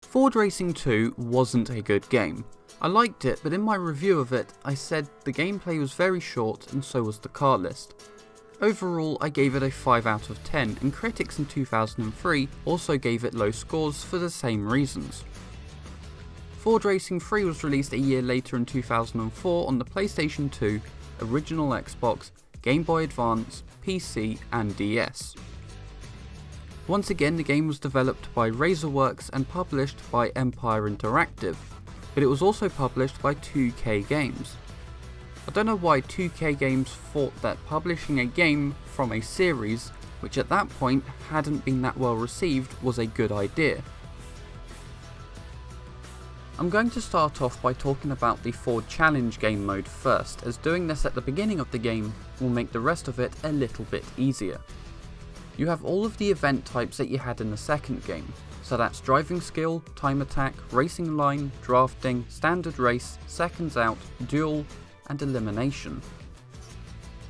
Ford Racing 2 wasn't a good game. I liked it, but in my review of it, I said the gameplay was very short and so was the car list. Overall, I gave it a 5 out of 10, and critics in 2003 also gave it low scores for the same reasons. Ford Racing 3 was released a year later in 2004 on the PlayStation 2, original Xbox, Game Boy Advance, PC and DS. Once again, the game was developed by Razorworks and published by Empire Interactive, but it was also published by 2K Games. I don't know why 2K Games thought that publishing a game from a series, which at that point hadn't been that well received, was a good idea. I'm going to start off by talking about the Ford Challenge game mode first, as doing this at the beginning of the game will make the rest of it a little bit easier. You have all of the event types that you had in the second game, so that's driving skill, time attack, racing line, drafting, standard race, seconds out, duel, and elimination.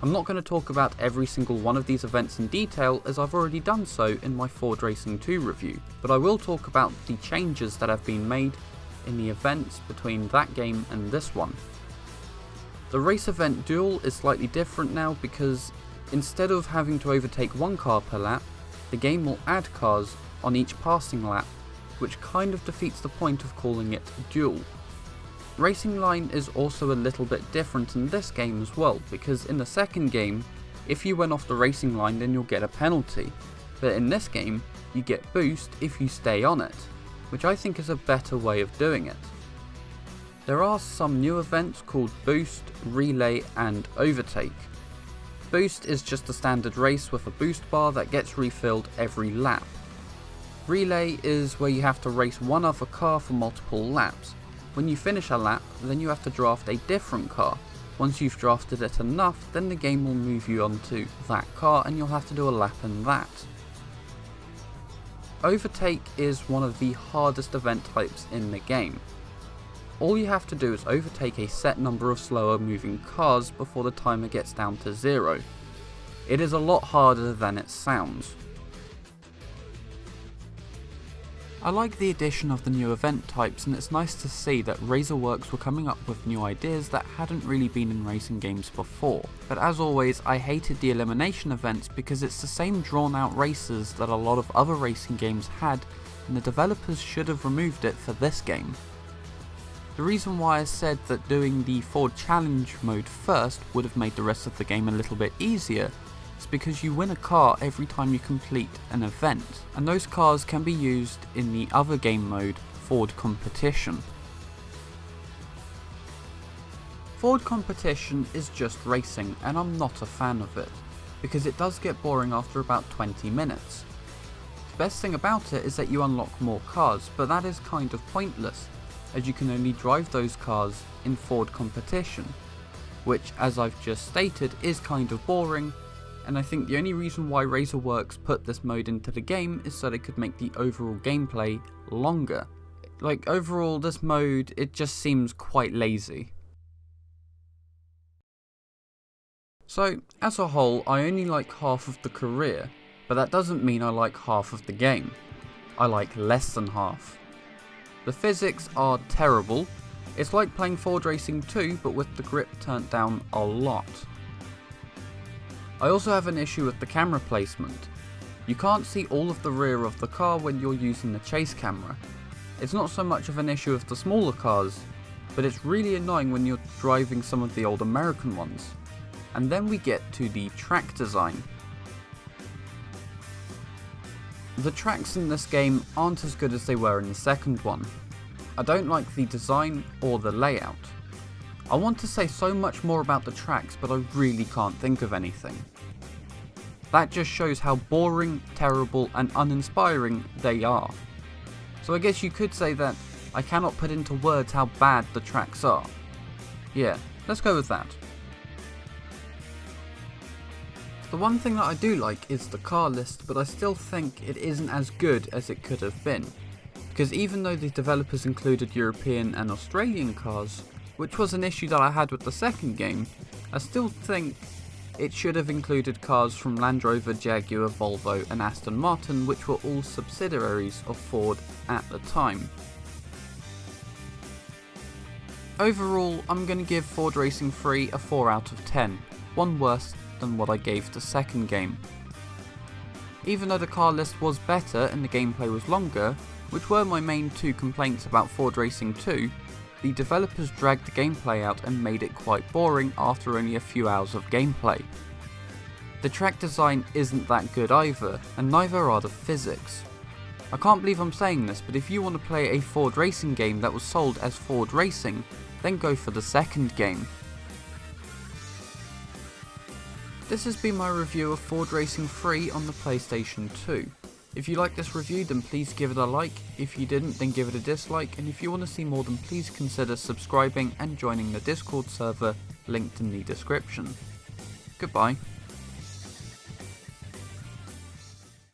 I'm not going to talk about every single one of these events in detail, as I've already done so in my Ford Racing 2 review, but I will talk about the changes that have been made in the events between that game and this one. The race event duel is slightly different now because instead of having to overtake one car per lap, the game will add cars on each passing lap, which kind of defeats the point of calling it a duel. Racing line is also a little bit different in this game as well, because in the second game, if you went off the racing line then you'll get a penalty, but in this game, you get boost if you stay on it, which I think is a better way of doing it. There are some new events called Boost, Relay and Overtake. Boost is just a standard race with a boost bar that gets refilled every lap. Relay is where you have to race one other car for multiple laps. When you finish a lap, then you have to draft a different car. Once you've drafted it enough, then the game will move you onto that car and you'll have to do a lap in that. Overtake is one of the hardest event types in the game. All you have to do is overtake a set number of slower moving cars before the timer gets down to 0. It is a lot harder than it sounds. I like the addition of the new event types, and it's nice to see that Razorworks were coming up with new ideas that hadn't really been in racing games before. But as always, I hated the elimination events because it's the same drawn out races that a lot of other racing games had, and the developers should have removed it for this game. The reason why I said that doing the Ford Challenge mode first would have made the rest of the game a little bit easier is because you win a car every time you complete an event, and those cars can be used in the other game mode, Ford Competition. Ford Competition is just racing, and I'm not a fan of it, because it does get boring after about 20 minutes. The best thing about it is that you unlock more cars, but that is kind of pointless, as you can only drive those cars in Ford Competition, which, as I've just stated, is kind of boring, and I think the only reason why Razorworks put this mode into the game is so they could make the overall gameplay longer. Like, overall, this mode, it just seems quite lazy. So, as a whole, I only like half of the career, but that doesn't mean I like half of the game. I like less than half. The physics are terrible. It's like playing Ford Racing 2, but with the grip turned down a lot. I also have an issue with the camera placement. You can't see all of the rear of the car when you're using the chase camera. It's not so much of an issue with the smaller cars, but it's really annoying when you're driving some of the old American ones. And then we get to the track design. The tracks in this game aren't as good as they were in the second one. I don't like the design or the layout. I want to say so much more about the tracks, but I really can't think of anything. That just shows how boring, terrible, and uninspiring they are. So I guess you could say that I cannot put into words how bad the tracks are. Yeah, let's go with that. The one thing that I do like is the car list, but I still think it isn't as good as it could have been. Because even though the developers included European and Australian cars, which was an issue that I had with the second game, I still think it should have included cars from Land Rover, Jaguar, Volvo and Aston Martin, which were all subsidiaries of Ford at the time. Overall, I'm going to give Ford Racing 3 a 4 out of 10, one worse than what I gave the second game. Even though the car list was better and the gameplay was longer, which were my main two complaints about Ford Racing 2, the developers dragged the gameplay out and made it quite boring after only a few hours of gameplay. The track design isn't that good either, and neither are the physics. I can't believe I'm saying this, but if you want to play a Ford Racing game that was sold as Ford Racing, then go for the second game. This has been my review of Ford Racing 3 on the PlayStation 2. If you liked this review, then please give it a like. If you didn't, then give it a dislike, and if you want to see more, then please consider subscribing and joining the Discord server linked in the description. Goodbye.